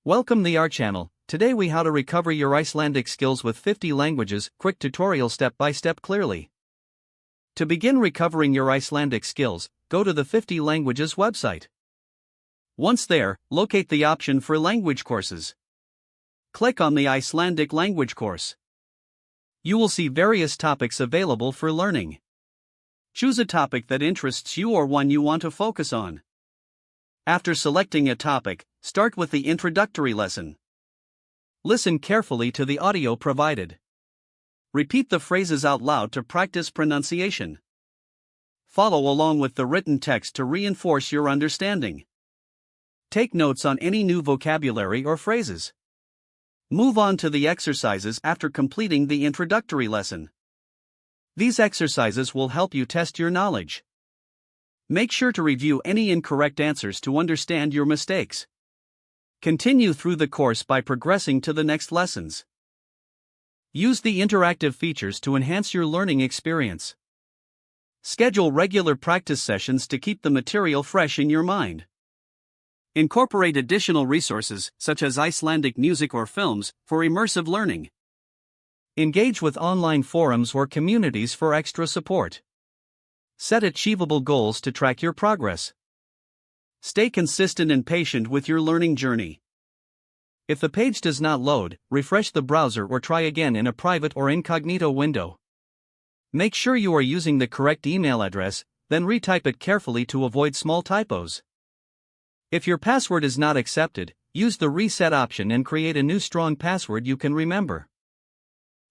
Welcome to our channel. Today we how to recover your Icelandic skills with 50 languages, quick tutorial step by step clearly. To begin recovering your Icelandic skills, go to the 50 Languages website. Once there, locate the option for language courses. Click on the Icelandic language course. You will see various topics available for learning. Choose a topic that interests you or one you want to focus on. After selecting a topic, start with the introductory lesson. Listen carefully to the audio provided. Repeat the phrases out loud to practice pronunciation. Follow along with the written text to reinforce your understanding. Take notes on any new vocabulary or phrases. Move on to the exercises after completing the introductory lesson. These exercises will help you test your knowledge. Make sure to review any incorrect answers to understand your mistakes. Continue through the course by progressing to the next lessons. Use the interactive features to enhance your learning experience. Schedule regular practice sessions to keep the material fresh in your mind. Incorporate additional resources, such as Icelandic music or films, for immersive learning. Engage with online forums or communities for extra support. Set achievable goals to track your progress. Stay consistent and patient with your learning journey. If the page does not load, refresh the browser or try again in a private or incognito window. Make sure you are using the correct email address, then retype it carefully to avoid small typos. If your password is not accepted, use the reset option and create a new strong password you can remember.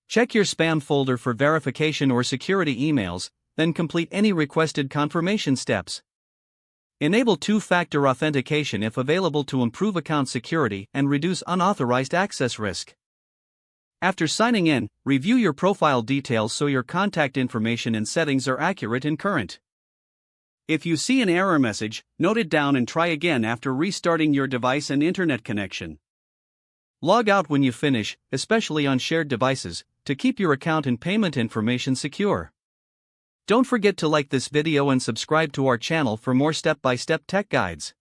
Check your spam folder for verification or security emails, then complete any requested confirmation steps. Enable two-factor authentication if available to improve account security and reduce unauthorized access risk. After signing in, review your profile details so your contact information and settings are accurate and current. If you see an error message, note it down and try again after restarting your device and internet connection. Log out when you finish, especially on shared devices, to keep your account and payment information secure. Don't forget to like this video and subscribe to our channel for more step-by-step tech guides.